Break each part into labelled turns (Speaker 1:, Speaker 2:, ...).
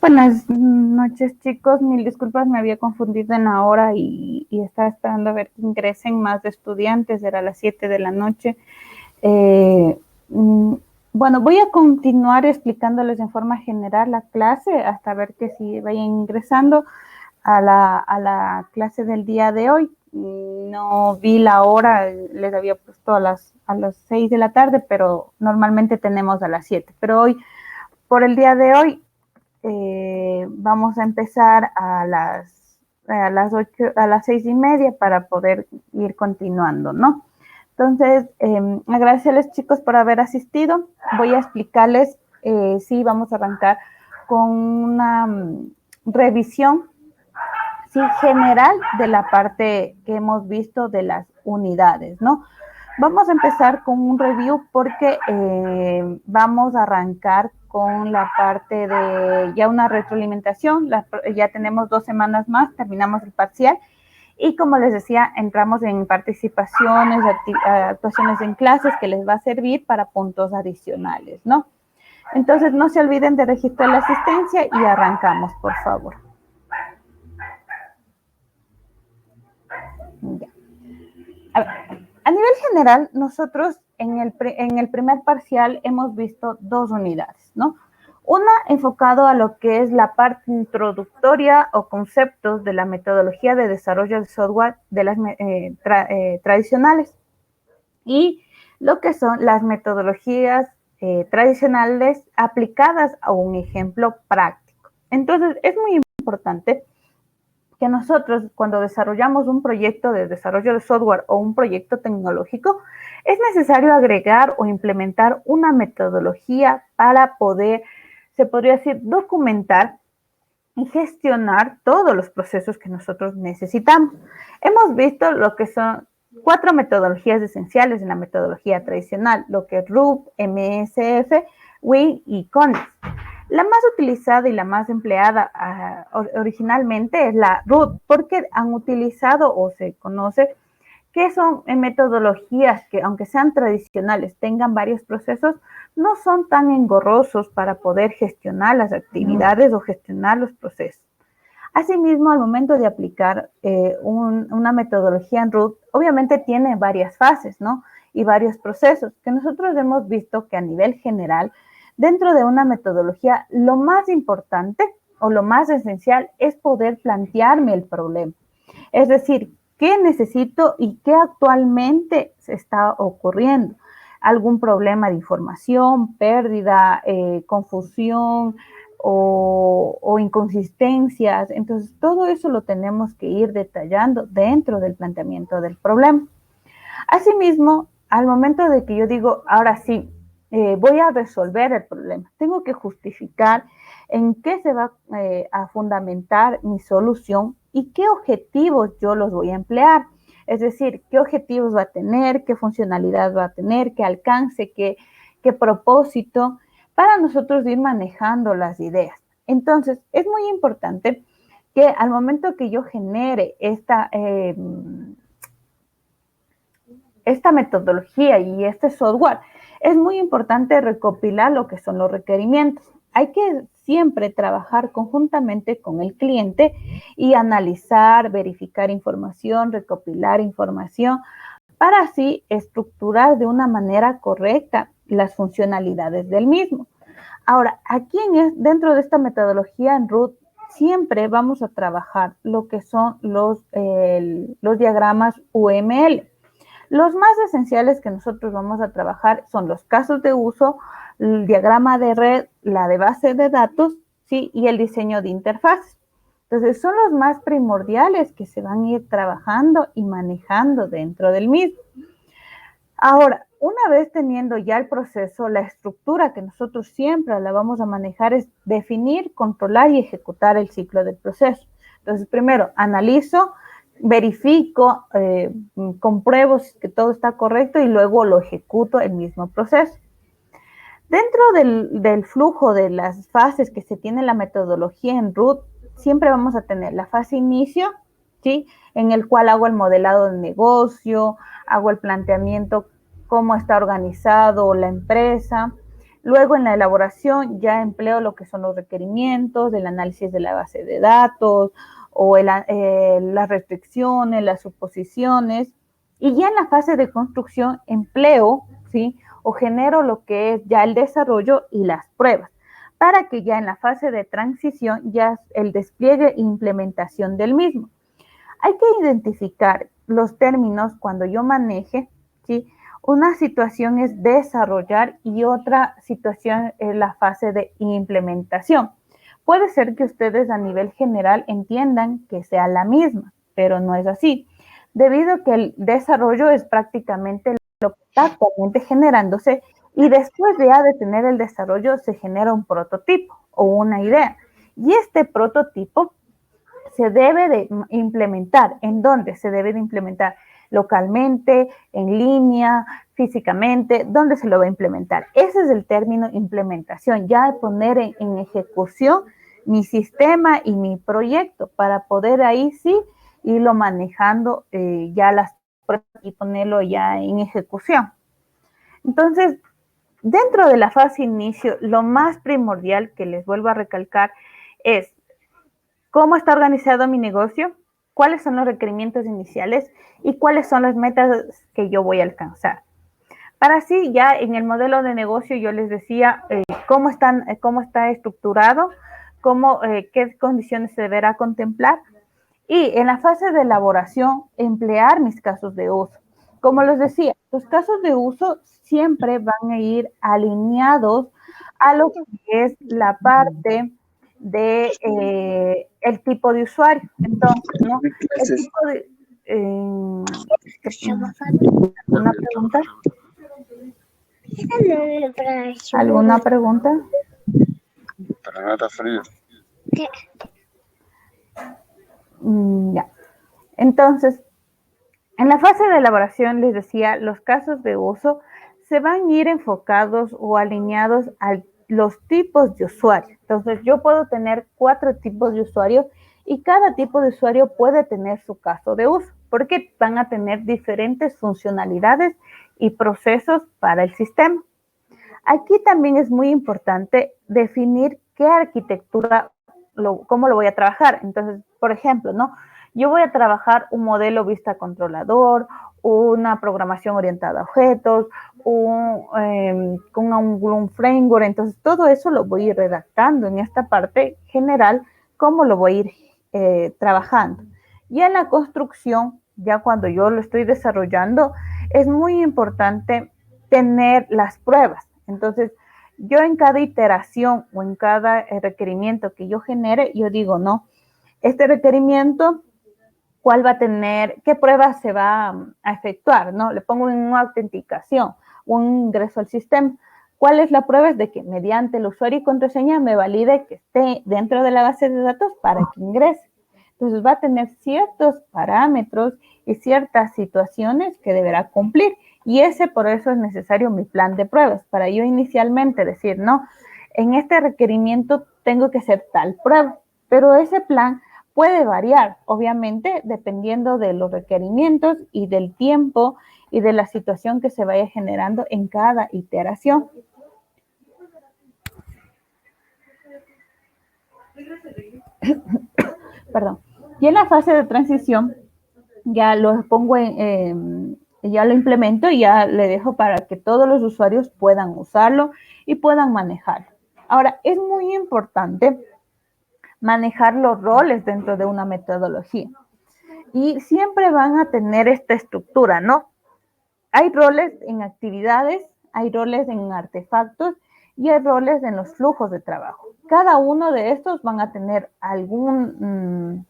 Speaker 1: Buenas noches, chicos. Mil disculpas, me había confundido en la hora y estaba esperando a ver que ingresen más estudiantes. Era las 7 de la noche. Eh, mm, bueno, voy a continuar explicándoles en forma general la clase hasta ver que si vayan ingresando a la clase del día de hoy. No vi la hora, les había puesto a las 6 de la tarde, pero normalmente tenemos a las 7. Pero hoy, por el día de hoy, vamos a empezar a las 8, a las 6:30 para poder ir continuando, ¿no? Entonces, agradecerles, chicos, por haber asistido. Voy a explicarles, sí, vamos a arrancar con una revisión, sí, general de la parte que hemos visto de las unidades, ¿no? Vamos a empezar con un review porque vamos a arrancar con la parte de ya una retroalimentación. Ya tenemos 2 semanas más, terminamos el parcial. Y como les decía, entramos en participaciones, actuaciones en clases que les va a servir para puntos adicionales, ¿no? Entonces, no se olviden de registrar la asistencia y arrancamos, por favor. Ya. A nivel general, nosotros en el primer parcial hemos visto 2 unidades, ¿no? Una enfocado a lo que es la parte introductoria o conceptos de la metodología de desarrollo de software de las tradicionales y lo que son las metodologías tradicionales aplicadas a un ejemplo práctico. Entonces, es muy importante que nosotros, cuando desarrollamos un proyecto de desarrollo de software o un proyecto tecnológico, es necesario agregar o implementar una metodología para poder, se podría decir, documentar y gestionar todos los procesos que nosotros necesitamos. Hemos visto lo que son 4 metodologías esenciales en la metodología tradicional, lo que es RUB, MSF, WIN y CONIX. La más utilizada y la más empleada originalmente es la RUB, porque han utilizado o se conoce que son metodologías que, aunque sean tradicionales, tengan varios procesos, no son tan engorrosos para poder gestionar las actividades o gestionar los procesos. Asimismo, al momento de aplicar una metodología en RUB, obviamente tiene varias fases, ¿no? Y varios procesos que nosotros hemos visto que a nivel general, dentro de una metodología, lo más importante o lo más esencial es poder plantearme el problema. Es decir, ¿qué necesito y qué actualmente se está ocurriendo? ¿Algún problema de información, pérdida, confusión o inconsistencias? Entonces, todo eso lo tenemos que ir detallando dentro del planteamiento del problema. Asimismo, al momento de que yo digo, ahora sí, voy a resolver el problema, tengo que justificar en qué se va a fundamentar mi solución y qué objetivos yo los voy a emplear. Es decir, qué objetivos va a tener, qué funcionalidad va a tener, qué alcance, qué propósito, para nosotros ir manejando las ideas. Entonces, es muy importante que al momento que yo genere esta metodología y este software, es muy importante recopilar lo que son los requerimientos. Hay que siempre trabajar conjuntamente con el cliente y analizar, verificar información, recopilar información, para así estructurar de una manera correcta las funcionalidades del mismo. Ahora, aquí dentro de esta metodología en RUD, siempre vamos a trabajar lo que son los diagramas UML. Los más esenciales que nosotros vamos a trabajar son los casos de uso, el diagrama de red, la de base de datos, ¿sí? Y el diseño de interfaces. Entonces, son los más primordiales que se van a ir trabajando y manejando dentro del mismo. Ahora, una vez teniendo ya el proceso, la estructura que nosotros siempre la vamos a manejar es definir, controlar y ejecutar el ciclo del proceso. Entonces, primero, analizo, verifico, compruebo que todo está correcto y luego lo ejecuto el mismo proceso. Dentro del flujo de las fases que se tiene en la metodología en RUD, siempre vamos a tener la fase inicio, ¿sí? En el cual hago el modelado de negocio, hago el planteamiento, cómo está organizado la empresa. Luego en la elaboración ya empleo lo que son los requerimientos, el análisis de la base de datos o las restricciones, las suposiciones. Y ya en la fase de construcción empleo, ¿sí? O genero lo que es ya el desarrollo y las pruebas, para que ya en la fase de transición ya el despliegue e implementación del mismo. Hay que identificar los términos cuando yo maneje, ¿sí? Una situación es desarrollar y otra situación es la fase de implementación. Puede ser que ustedes a nivel general entiendan que sea la misma, pero no es así, debido a que el desarrollo es prácticamente lo que está actualmente generándose y después de tener el desarrollo se genera un prototipo o una idea. Y este prototipo se debe de implementar. ¿En dónde se debe de implementar? Localmente, en línea, físicamente, ¿dónde se lo va a implementar? Ese es el término implementación, ya poner en ejecución mi sistema y mi proyecto para poder ahí sí irlo manejando ya las pruebas y ponerlo ya en ejecución. Entonces, dentro de la fase inicio, lo más primordial que les vuelvo a recalcar es cómo está organizado mi negocio, cuáles son los requerimientos iniciales y cuáles son las metas que yo voy a alcanzar. Para así ya en el modelo de negocio yo les decía cómo está estructurado, qué condiciones se deberá contemplar y en la fase de elaboración emplear mis casos de uso. Como les decía, los casos de uso siempre van a ir alineados a lo que es la parte de el tipo de usuario. Entonces, ¿no? El tipo de... ¿Alguna pregunta? ¿Alguna pregunta?
Speaker 2: Para nada está frío.
Speaker 1: Ya. Entonces, en la fase de elaboración, les decía, los casos de uso se van a ir enfocados o alineados a los tipos de usuario. Entonces, yo puedo tener 4 tipos de usuarios y cada tipo de usuario puede tener su caso de uso, porque van a tener diferentes funcionalidades y procesos para el sistema. Aquí también es muy importante definir qué arquitectura, cómo lo voy a trabajar. Entonces, por ejemplo, ¿no? Yo voy a trabajar un modelo vista controlador, una programación orientada a objetos, con un framework. Entonces, todo eso lo voy a ir redactando en esta parte general, cómo lo voy a ir trabajando. Y en la construcción, ya cuando yo lo estoy desarrollando, es muy importante tener las pruebas. Entonces, yo en cada iteración o en cada requerimiento que yo genere, yo digo, no, este requerimiento, ¿cuál va a tener, qué pruebas se va a efectuar? ¿No? Le pongo una autenticación, un ingreso al sistema. ¿Cuál es la prueba? Es de que mediante el usuario y contraseña me valide que esté dentro de la base de datos para que ingrese. Entonces va a tener ciertos parámetros y ciertas situaciones que deberá cumplir. Y por eso es necesario mi plan de pruebas, para yo inicialmente decir, no, en este requerimiento tengo que hacer tal prueba, pero ese plan puede variar, obviamente, dependiendo de los requerimientos y del tiempo y de la situación que se vaya generando en cada iteración. Perdón. Y en la fase de transición, ya lo pongo ya lo implemento y ya le dejo para que todos los usuarios puedan usarlo y puedan manejarlo. Ahora, es muy importante manejar los roles dentro de una metodología. Y siempre van a tener esta estructura, ¿no? Hay roles en actividades, hay roles en artefactos y hay roles en los flujos de trabajo. Cada uno de estos van a tener alguna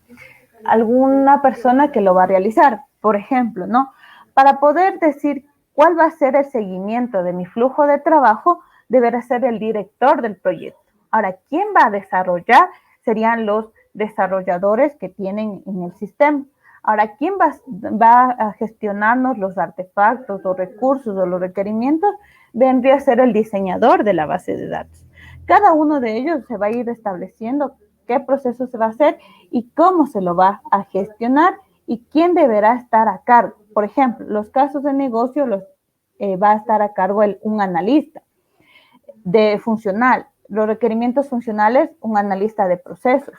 Speaker 1: persona que lo va a realizar. Por ejemplo, ¿no? Para poder decir cuál va a ser el seguimiento de mi flujo de trabajo, deberá ser el director del proyecto. Ahora, ¿quién va a desarrollar? Serían los desarrolladores que tienen en el sistema. Ahora, ¿quién va a gestionarnos los artefactos, los recursos o los requerimientos? Vendría a ser el diseñador de la base de datos. Cada uno de ellos se va a ir estableciendo qué proceso se va a hacer y cómo se lo va a gestionar y quién deberá estar a cargo. Por ejemplo, los casos de negocio va a estar a cargo un analista. de funcional. Los requerimientos funcionales, un analista de procesos,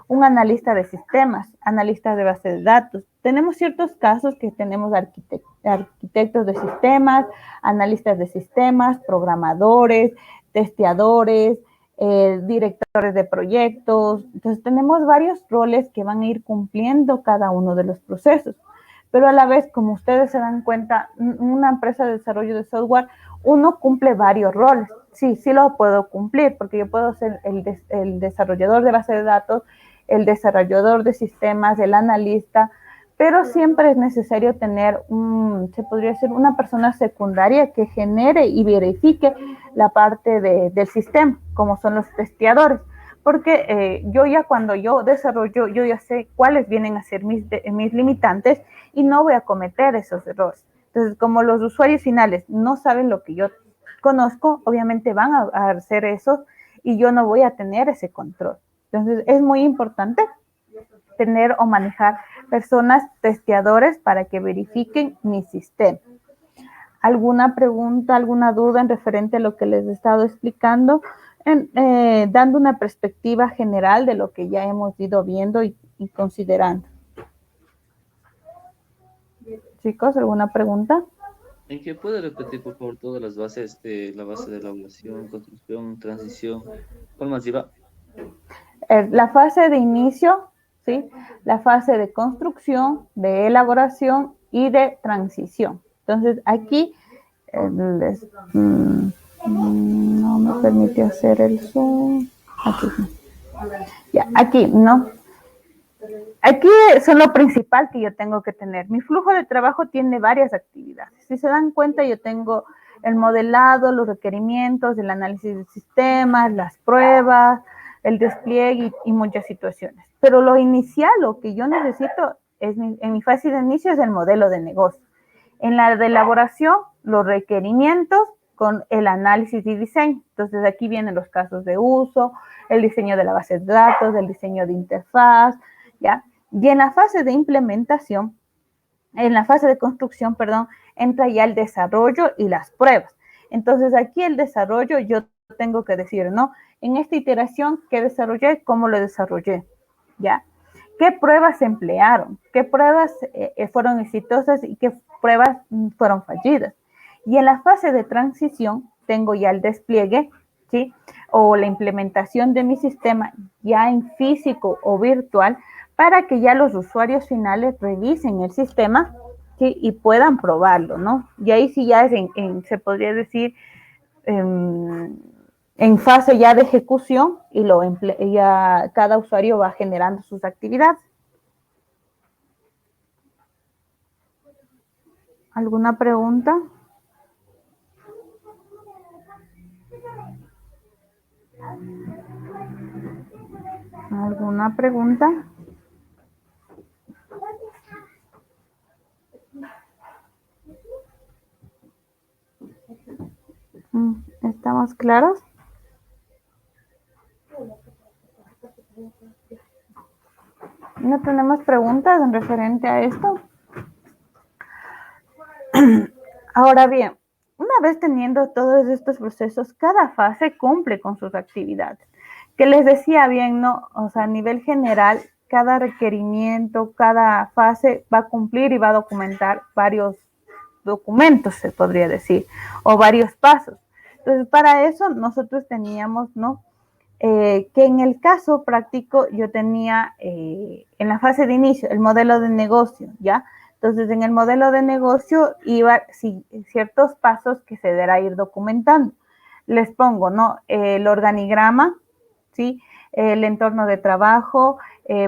Speaker 1: un analista de sistemas, analista de base de datos. Tenemos ciertos casos que tenemos arquitectos de sistemas, analistas de sistemas, programadores, testeadores, directores de proyectos. Entonces tenemos varios roles que van a ir cumpliendo cada uno de los procesos. Pero a la vez, como ustedes se dan cuenta, una empresa de desarrollo de software, uno cumple varios roles. Sí, sí lo puedo cumplir, porque yo puedo ser el desarrollador de base de datos, el desarrollador de sistemas, el analista, pero siempre es necesario tener se podría decir, una persona secundaria que genere y verifique la parte del sistema, como son los testeadores. Porque cuando yo desarrollo, yo ya sé cuáles vienen a ser mis limitantes y no voy a cometer esos errores. Entonces, como los usuarios finales no saben lo que yo conozco, obviamente van a hacer eso y yo no voy a tener ese control. Entonces, es muy importante tener o manejar personas testeadores para que verifiquen mi sistema. ¿Alguna pregunta, alguna duda en referente a lo que les he estado explicando? Dando una perspectiva general de lo que ya hemos ido viendo y considerando. Chicos, ¿alguna pregunta?
Speaker 3: ¿En qué puede repetir, por favor, todas las bases de la base de elaboración, construcción, transición? ¿Cuál más iba?
Speaker 1: La fase de inicio, ¿sí? La fase de construcción, de elaboración y de transición. Entonces, aquí no me permite hacer el zoom. Aquí. Ya, aquí, ¿no? Aquí son lo principal que yo tengo que tener. Mi flujo de trabajo tiene varias actividades. Si se dan cuenta, yo tengo el modelado, los requerimientos, el análisis de sistemas, las pruebas, el despliegue y muchas situaciones. Pero lo inicial, lo que yo necesito en mi fase de inicio es el modelo de negocio. En la de elaboración, los requerimientos con el análisis y diseño. Entonces, aquí vienen los casos de uso, el diseño de la base de datos, el diseño de interfaz, ¿ya? Y en la fase de implementación, en la fase de construcción, perdón, entra ya el desarrollo y las pruebas. Entonces, aquí el desarrollo yo tengo que decir, ¿no? En esta iteración, ¿qué desarrollé? ¿Cómo lo desarrollé? ¿Ya? ¿Qué pruebas se emplearon? ¿Qué pruebas fueron exitosas y qué pruebas fueron fallidas? Y en la fase de transición tengo ya el despliegue, ¿sí? O la implementación de mi sistema ya en físico o virtual para que ya los usuarios finales revisen el sistema, ¿sí? Y puedan probarlo, ¿no? Y ahí sí ya es se podría decir en fase ya de ejecución y ya cada usuario va generando sus actividades. ¿Alguna pregunta? ¿Alguna pregunta? ¿Estamos claros? ¿No tenemos preguntas en referente a esto? Ahora bien, una vez teniendo todos estos procesos, cada fase cumple con sus actividades. Que les decía bien, ¿no? O sea, a nivel general, cada requerimiento, cada fase va a cumplir y va a documentar varios documentos, se podría decir, o varios pasos. Entonces, para eso nosotros teníamos, ¿no? Que en el caso práctico yo tenía en la fase de inicio el modelo de negocio, ¿ya? Entonces, en el modelo de negocio iba ciertos pasos que se deberá ir documentando. Les pongo, ¿no? El organigrama, ¿sí? El entorno de trabajo,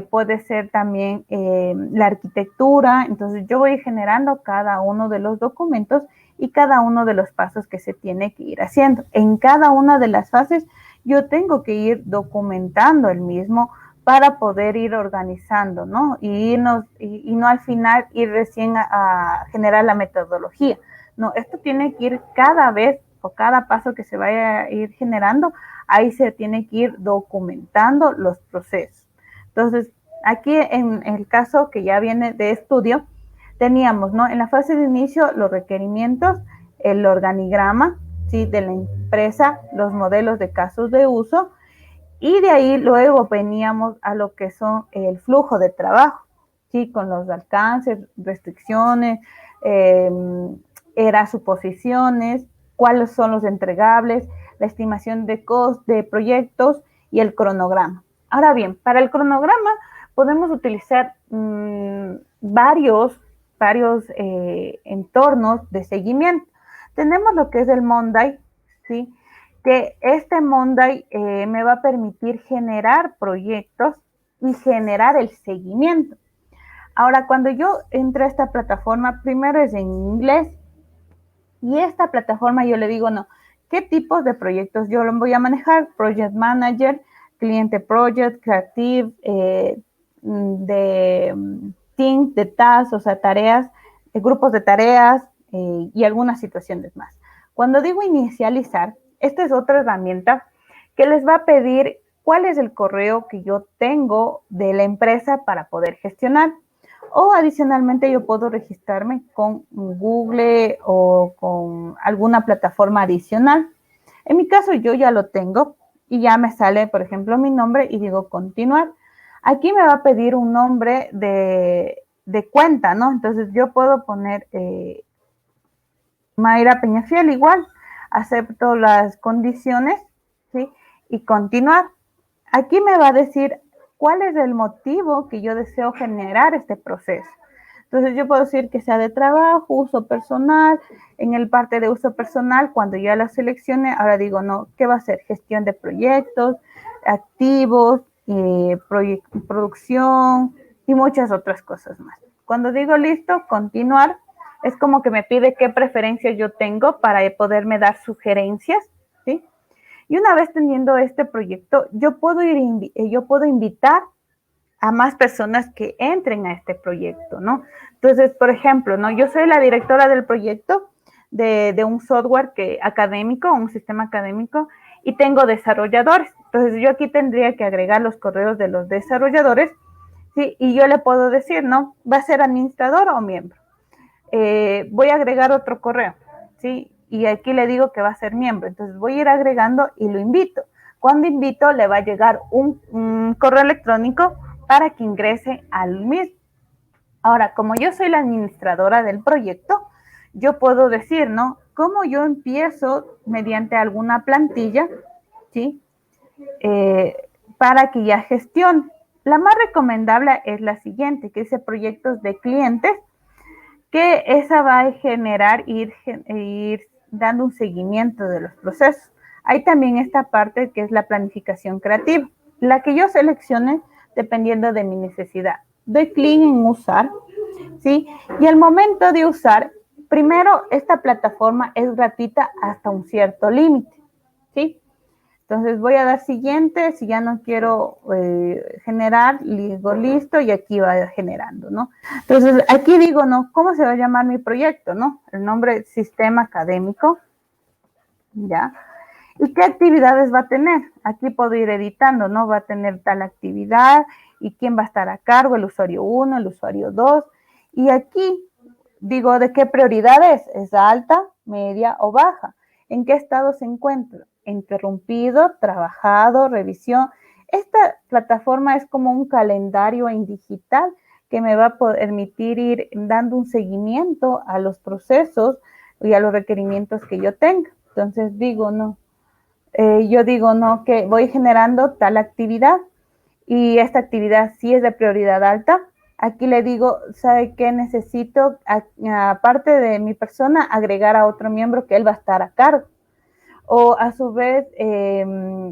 Speaker 1: puede ser también la arquitectura. Entonces, yo voy generando cada uno de los documentos y cada uno de los pasos que se tiene que ir haciendo. En cada una de las fases, yo tengo que ir documentando el mismo para poder ir organizando, ¿no? Y no al final ir recién a generar la metodología. No, esto tiene que ir cada vez o cada paso que se vaya a ir generando, ahí se tiene que ir documentando los procesos. Entonces, aquí en el caso que ya viene de estudio, teníamos, ¿no? En la fase de inicio, los requerimientos, el organigrama, ¿sí? empresa, los modelos de casos de uso, y de ahí luego veníamos a lo que son el flujo de trabajo, ¿sí? Con los alcances, restricciones, eras suposiciones, cuáles son los entregables, la estimación de costos de proyectos y el cronograma. Ahora bien, para el cronograma podemos utilizar varios entornos de seguimiento. Tenemos lo que es el Monday, ¿sí? Que este Monday me va a permitir generar proyectos y generar el seguimiento. Ahora, cuando yo entro a esta plataforma, primero es en inglés, y esta plataforma yo le digo, no, ¿qué tipos de proyectos yo lo voy a manejar? Project Manager, Cliente Project, Creative, de Teams, de tasks, o sea, tareas, grupos de tareas y algunas situaciones más. Cuando digo inicializar, esta es otra herramienta que les va a pedir cuál es el correo que yo tengo de la empresa para poder gestionar. O adicionalmente yo puedo registrarme con Google o con alguna plataforma adicional. En mi caso yo ya lo tengo y ya me sale, por ejemplo, mi nombre y digo continuar. Aquí me va a pedir un nombre de cuenta, ¿no? Entonces yo puedo poner Mayra Peñafiel igual, acepto las condiciones, ¿sí? Y continuar. Aquí me va a decir cuál es el motivo que yo deseo generar este proceso. Entonces yo puedo decir que sea de trabajo, uso personal. En el parte de uso personal, cuando ya la seleccione, ahora digo, no, ¿qué va a ser? Gestión de proyectos, activos, producción y muchas otras cosas más. Cuando digo listo, continuar, es como que me pide qué preferencias yo tengo para poderme dar sugerencias, ¿sí? Y una vez teniendo este proyecto, yo puedo invitar a más personas que entren a este proyecto, ¿no? Entonces, por ejemplo, ¿no? Yo soy la directora del proyecto de un software académico, un sistema académico, y tengo desarrolladores. Entonces, yo aquí tendría que agregar los correos de los desarrolladores, ¿sí? Y yo le puedo decir, ¿no? ¿Va a ser administrador o miembro? Voy a agregar otro correo, ¿sí? Y aquí le digo que va a ser miembro. Entonces voy a ir agregando y lo invito. Cuando invito, le va a llegar un correo electrónico para que ingrese al mismo. Ahora, como yo soy la administradora del proyecto, yo puedo decir, ¿no? ¿Cómo yo empiezo mediante alguna plantilla, ¿sí? Para que ya gestione. La más recomendable es la siguiente, que dice proyectos de clientes, que esa va a generar ir dando un seguimiento de los procesos. Hay también esta parte que es la planificación creativa, la que yo seleccione dependiendo de mi necesidad. Doy clic en usar, ¿sí? Y al momento de usar, primero esta plataforma es gratuita hasta un cierto límite, ¿sí? Entonces voy a dar siguiente, si ya no quiero generar, digo listo y aquí va generando, ¿no? Entonces aquí digo, ¿no? ¿Cómo se va a llamar mi proyecto, no? El nombre sistema académico, ¿ya? ¿Y qué actividades va a tener? Aquí puedo ir editando, ¿no? Va a tener tal actividad y quién va a estar a cargo, el usuario 1, el usuario 2. Y aquí digo, ¿de qué prioridad es? ¿Es alta, media o baja? ¿En qué estado se encuentra? Interrumpido, trabajado, revisión. Esta plataforma es como un calendario en digital que me va a permitir ir dando un seguimiento a los procesos y a los requerimientos que yo tenga. Entonces digo, no, yo digo, no, que voy generando tal actividad y esta actividad sí es de prioridad alta. Aquí le digo, ¿sabe qué? Necesito, aparte de mi persona, agregar a otro miembro que él va a estar a cargo. O a su vez,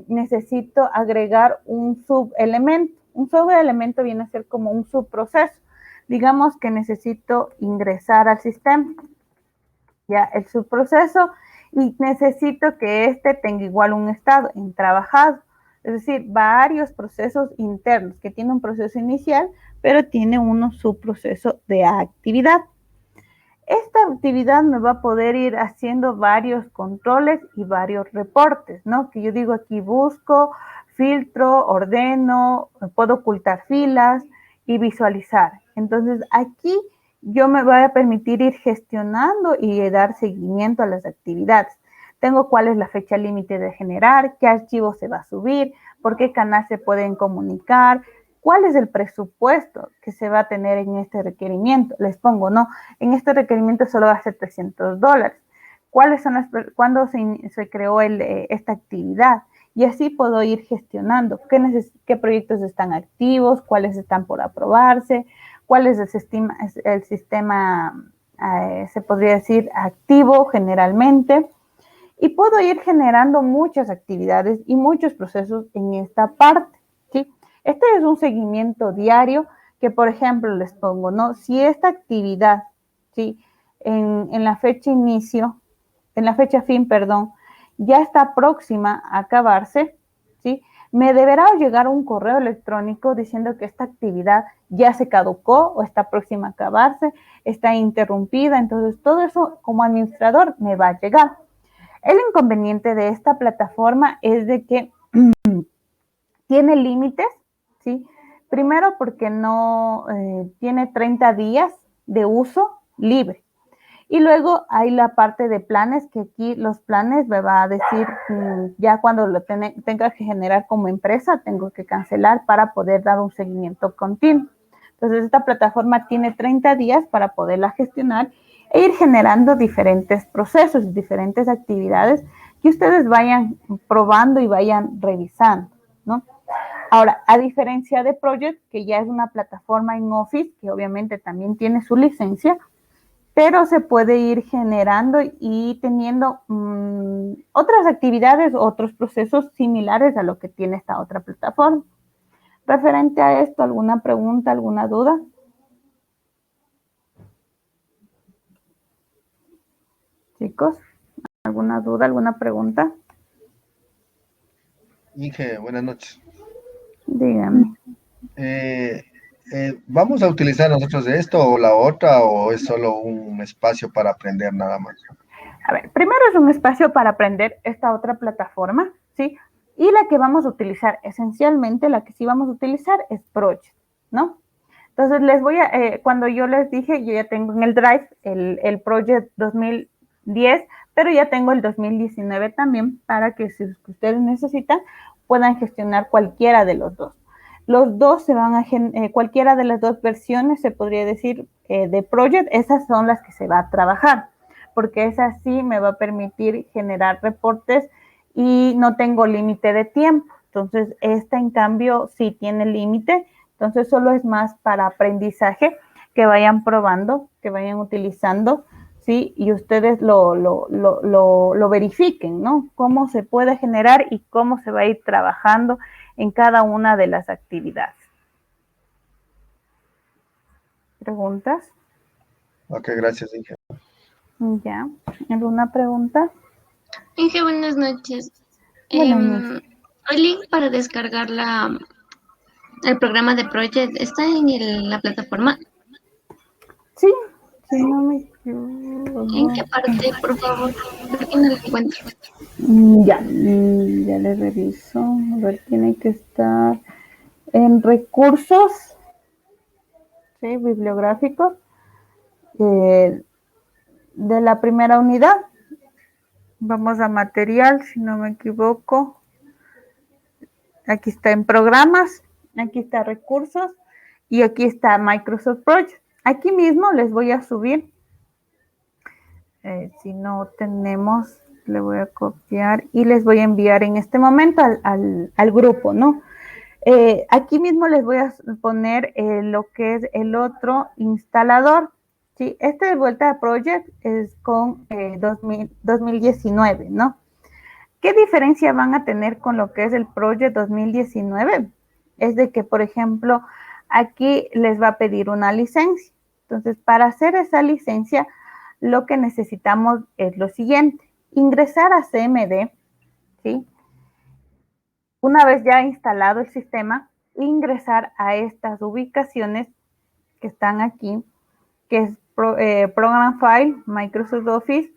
Speaker 1: necesito agregar un subelemento. Un subelemento viene a ser como un subproceso. Digamos que necesito ingresar al sistema, ya el subproceso, y necesito que este tenga igual un estado en trabajado. Es decir, varios procesos internos que tiene un proceso inicial, pero tiene un subproceso de actividad. Esta actividad me va a poder ir haciendo varios controles y varios reportes, ¿no? Que yo digo aquí busco, filtro, ordeno, puedo ocultar filas y visualizar. Entonces aquí yo me voy a permitir ir gestionando y dar seguimiento a las actividades. Tengo cuál es la fecha límite de generar, qué archivo se va a subir, por qué canal se pueden comunicar, cuál es el presupuesto que se va a tener en este requerimiento. Les pongo, no, en este requerimiento solo va a ser $300. ¿Cuáles son cuándo se creó esta actividad? Y así puedo ir gestionando qué proyectos están activos, cuáles están por aprobarse, cuál es el sistema se podría decir, activo generalmente. Y puedo ir generando muchas actividades y muchos procesos en esta parte, ¿sí? Este es un seguimiento diario que, por ejemplo, les pongo, ¿no? Si esta actividad, ¿sí? En la fecha inicio, en la fecha fin, perdón, ya está próxima a acabarse, ¿sí? Me deberá llegar un correo electrónico diciendo que esta actividad ya se caducó o está próxima a acabarse, está interrumpida. Entonces, todo eso como administrador me va a llegar. El inconveniente de esta plataforma es de que tiene límites, ¿sí? Primero porque no tiene 30 días de uso libre. Y luego hay la parte de planes, que aquí los planes me va a decir, ya cuando lo tenga que generar como empresa, tengo que cancelar para poder dar un seguimiento continuo. Entonces, esta plataforma tiene 30 días para poderla gestionar e ir generando diferentes procesos, diferentes actividades que ustedes vayan probando y vayan revisando, ¿no? Ahora, a diferencia de Project, que ya es una plataforma en Office, que obviamente también tiene su licencia, pero se puede ir generando y teniendo otras actividades, otros procesos similares a lo que tiene esta otra plataforma. Referente a esto, ¿alguna pregunta, alguna duda? Chicos, ¿alguna duda, alguna pregunta?
Speaker 4: Inge, buenas noches.
Speaker 1: Dígame.
Speaker 4: ¿Vamos a utilizar nosotros de esto o la otra o es solo un espacio para aprender nada más?
Speaker 1: A ver, primero es un espacio para aprender esta otra plataforma, ¿sí? Y la que vamos a utilizar, esencialmente la que sí vamos a utilizar es Project, ¿no? Entonces les voy a, cuando yo les dije, yo ya tengo en el Drive el Project 2010, pero ya tengo el 2019 también para que si ustedes necesitan puedan gestionar cualquiera de los dos. Los dos se van a, cualquiera de las dos versiones, se podría decir, de Project, esas son las que se va a trabajar, porque esa sí me va a permitir generar reportes y no tengo límite de tiempo. Entonces, esta en cambio sí tiene límite. Entonces, solo es más para aprendizaje, que vayan probando, que vayan utilizando, ¿sí? Y ustedes lo verifiquen, ¿no? Cómo se puede generar y cómo se va a ir trabajando en cada una de las actividades. ¿Preguntas?
Speaker 4: Ok, gracias, Inge.
Speaker 1: Ya. ¿Alguna pregunta?
Speaker 5: Inge, buenas noches.
Speaker 1: Buenas noches.
Speaker 5: El link para descargar el programa de Project está en la plataforma.
Speaker 1: Sí, si no me equivoco.
Speaker 5: ¿En qué parte, por favor? Porque no lo encuentro.
Speaker 1: Ya le reviso. A ver, tiene que estar en recursos, ¿sí? Bibliográficos de la primera unidad. Vamos a material, si no me equivoco. Aquí está en programas, aquí está recursos y aquí está Microsoft Project. Aquí mismo les voy a subir. Si no tenemos, le voy a copiar y les voy a enviar en este momento al grupo, ¿no? Aquí mismo les voy a poner lo que es el otro instalador. ¿Sí? Este de vuelta a Project es con 2019, ¿no? ¿Qué diferencia van a tener con lo que es el Project 2019? Es de que, por ejemplo, aquí les va a pedir una licencia. Entonces, para hacer esa licencia, lo que necesitamos es lo siguiente. Ingresar a CMD, ¿sí? Una vez ya instalado el sistema, ingresar a estas ubicaciones que están aquí, que es Program File, Microsoft Office,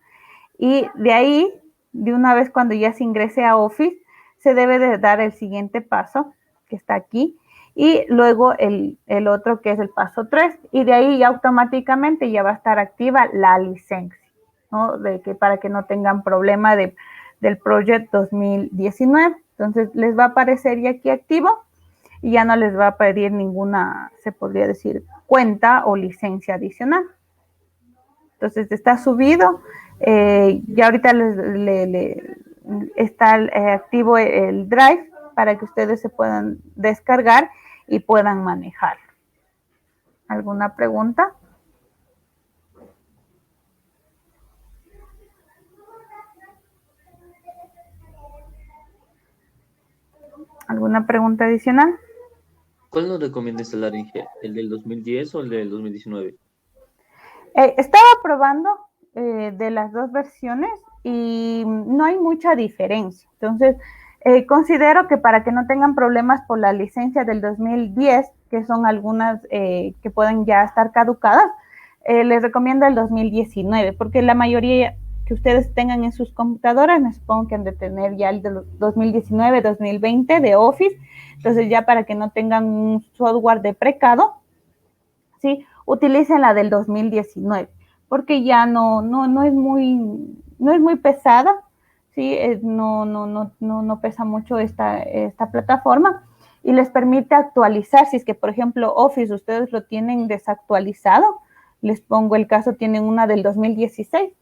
Speaker 1: y de ahí, de una vez cuando ya se ingrese a Office, se debe de dar el siguiente paso, que está aquí, y luego el otro que es el paso 3, y de ahí ya automáticamente ya va a estar activa la licencia, ¿no? Para que no tengan problema del Project 2019. Entonces, les va a aparecer ya aquí activo y ya no les va a pedir ninguna, se podría decir, cuenta o licencia adicional. Entonces, está subido. Ya ahorita está activo el Drive para que ustedes se puedan descargar y puedan manejar. ¿Alguna pregunta? ¿Alguna pregunta adicional?
Speaker 3: ¿Cuál nos recomienda instalar, Inge? ¿El del 2010 o el del 2019?
Speaker 1: Estaba probando de las dos versiones y no hay mucha diferencia. Entonces, considero que para que no tengan problemas por la licencia del 2010, que son algunas que pueden ya estar caducadas, les recomiendo el 2019, porque la mayoría que ustedes tengan en sus computadoras, me supongo que han de tener ya el de 2019, 2020 de Office. Entonces, ya para que no tengan un software de precado, ¿sí? Utilicen la del 2019, porque ya no es muy pesada, ¿sí? No pesa mucho esta plataforma y les permite actualizar. Si es que, por ejemplo, Office ustedes lo tienen desactualizado, les pongo el caso, tienen una del 2016,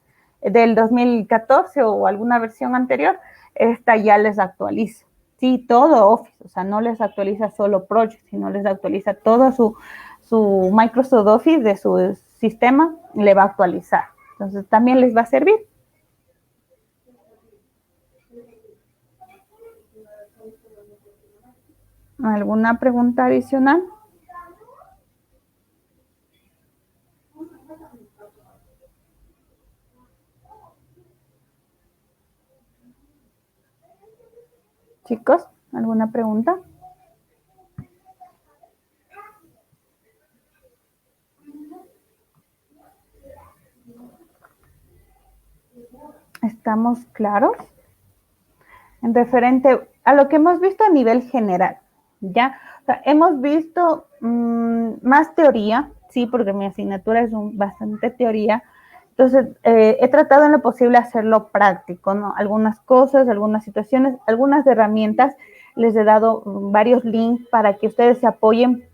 Speaker 1: del 2014 o alguna versión anterior, esta ya les actualiza. Sí, todo Office, o sea, no les actualiza solo Project, sino les actualiza todo su Microsoft Office de su sistema, le va a actualizar. Entonces, también les va a servir. ¿Alguna pregunta adicional? Chicos, ¿alguna pregunta? ¿Estamos claros? En referente a lo que hemos visto a nivel general, ¿ya? O sea, hemos visto más teoría, sí, porque mi asignatura es bastante teoría. Entonces, he tratado en lo posible hacerlo práctico, ¿no? Algunas cosas, algunas situaciones, algunas herramientas. Les he dado varios links para que ustedes se apoyen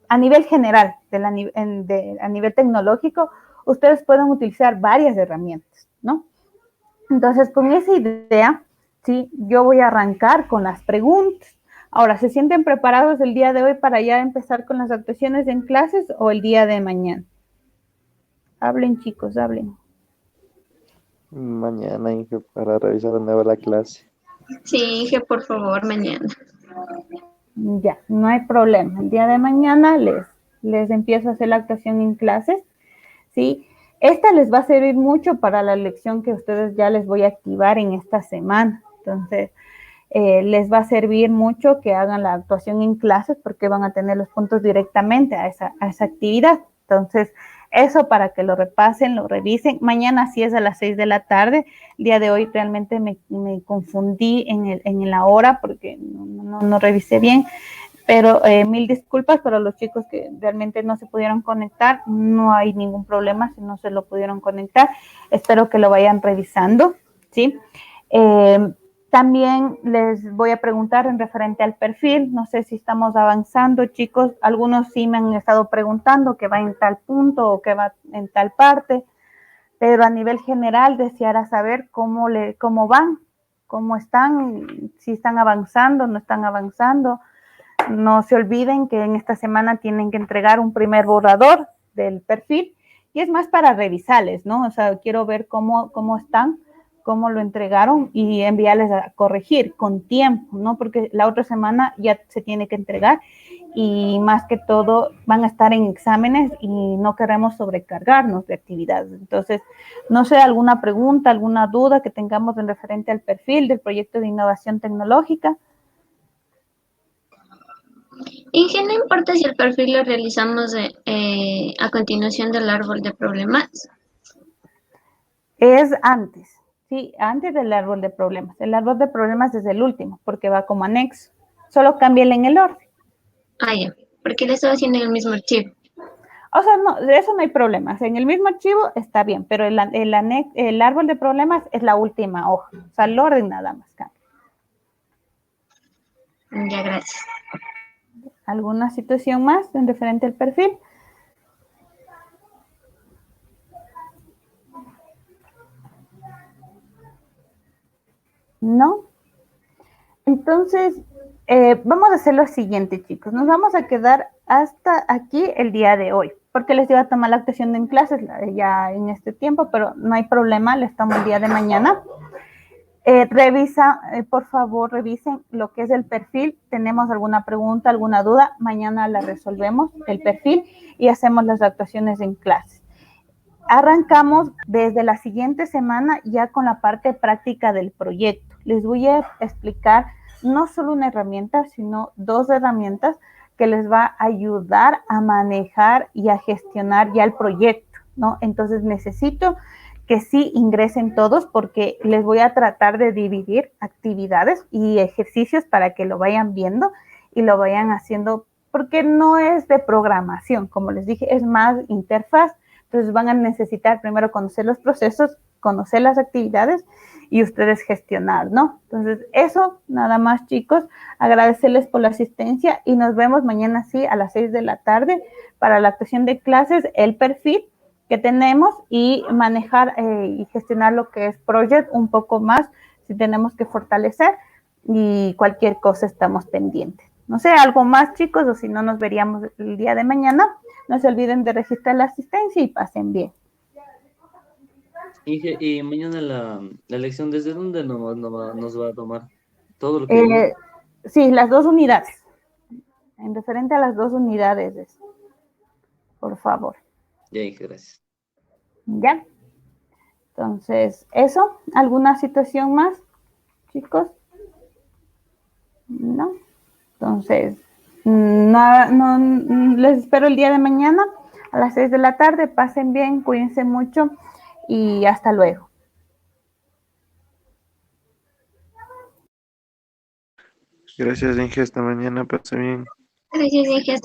Speaker 1: a nivel general, a nivel tecnológico. Ustedes pueden utilizar varias herramientas, ¿no? Entonces, con esa idea, sí, yo voy a arrancar con las preguntas. Ahora, ¿se sienten preparados el día de hoy para ya empezar con las actuaciones en clases o el día de mañana? Hablen, chicos, hablen.
Speaker 6: Mañana, Inge, para revisar de nuevo la clase.
Speaker 5: Sí, Inge, por favor, mañana.
Speaker 1: Ya, no hay problema. El día de mañana les empiezo a hacer la actuación en clases, ¿sí? Esta les va a servir mucho para la lección que ustedes ya les voy a activar en esta semana. Entonces, les va a servir mucho que hagan la actuación en clases porque van a tener los puntos directamente a esa actividad. Entonces, eso para que lo repasen, lo revisen. Mañana sí es a las 6 de la tarde. El día de hoy realmente me confundí en la hora porque no revisé bien. Pero mil disculpas para los chicos que realmente no se pudieron conectar. No hay ningún problema si no se lo pudieron conectar. Espero que lo vayan revisando, ¿sí? También les voy a preguntar en referente al perfil. No sé si estamos avanzando, chicos. Algunos sí me han estado preguntando que va en tal punto o que va en tal parte. Pero a nivel general deseara saber cómo van, cómo están, si están avanzando, no están avanzando. No se olviden que en esta semana tienen que entregar un primer borrador del perfil y es más para revisarles, ¿no? O sea, quiero ver cómo están, cómo lo entregaron y enviarles a corregir con tiempo, ¿no? Porque la otra semana ya se tiene que entregar y más que todo van a estar en exámenes y no queremos sobrecargarnos de actividades. Entonces, no sé, alguna pregunta, alguna duda que tengamos en referente al perfil del proyecto de innovación tecnológica.
Speaker 5: Inge, no importa si el perfil lo realizamos a continuación del árbol de problemas.
Speaker 1: Es antes, sí, antes del árbol de problemas. El árbol de problemas es el último, porque va como anexo. Solo cámbiale en el orden.
Speaker 5: Ah, ya, porque le estaba haciendo en el mismo archivo.
Speaker 1: O sea, no, de eso no hay problemas. En el mismo archivo está bien, pero el árbol de problemas es la última hoja. O sea, el orden nada más cambia.
Speaker 5: Ya, gracias.
Speaker 1: ¿Alguna situación más en referente al perfil? ¿No? Entonces, vamos a hacer lo siguiente, chicos. Nos vamos a quedar hasta aquí el día de hoy, porque les iba a tomar la actuación en clases ya en este tiempo, pero no hay problema, les tomo el día de mañana. Por favor, revisen lo que es el perfil. ¿Tenemos alguna pregunta, alguna duda? Mañana la resolvemos, el perfil, y hacemos las actuaciones en clases. Arrancamos desde la siguiente semana ya con la parte práctica del proyecto. Les voy a explicar no solo una herramienta, sino 2 herramientas que les va a ayudar a manejar y a gestionar ya el proyecto, ¿no? Entonces necesito que sí ingresen todos porque les voy a tratar de dividir actividades y ejercicios para que lo vayan viendo y lo vayan haciendo, porque no es de programación, como les dije, es más interfaz. Entonces van a necesitar primero conocer los procesos, conocer las actividades y ustedes gestionar, ¿no? Entonces eso, nada más, chicos. Agradecerles por la asistencia y nos vemos mañana sí a las 6 de la tarde para la actuación de clases, el perfil que tenemos y manejar y gestionar lo que es Project un poco más si tenemos que fortalecer y cualquier cosa estamos pendientes. No sé, algo más, chicos, o si no nos veríamos el día de mañana. No se olviden de registrar la asistencia y pasen bien.
Speaker 3: Y mañana la elección, ¿desde dónde nos va a tomar? Todo lo que vimos.
Speaker 1: Sí, las 2 unidades. En referente a las 2 unidades, por favor.
Speaker 3: Ya, Inge, gracias.
Speaker 1: ¿Ya? Entonces, ¿eso? ¿Alguna situación más, chicos? ¿No? Entonces, les espero el día de mañana a las 6 de la tarde. Pasen bien, cuídense mucho y hasta luego.
Speaker 6: Gracias, Inge. Hasta mañana. Pasa bien.
Speaker 5: Gracias, Inge.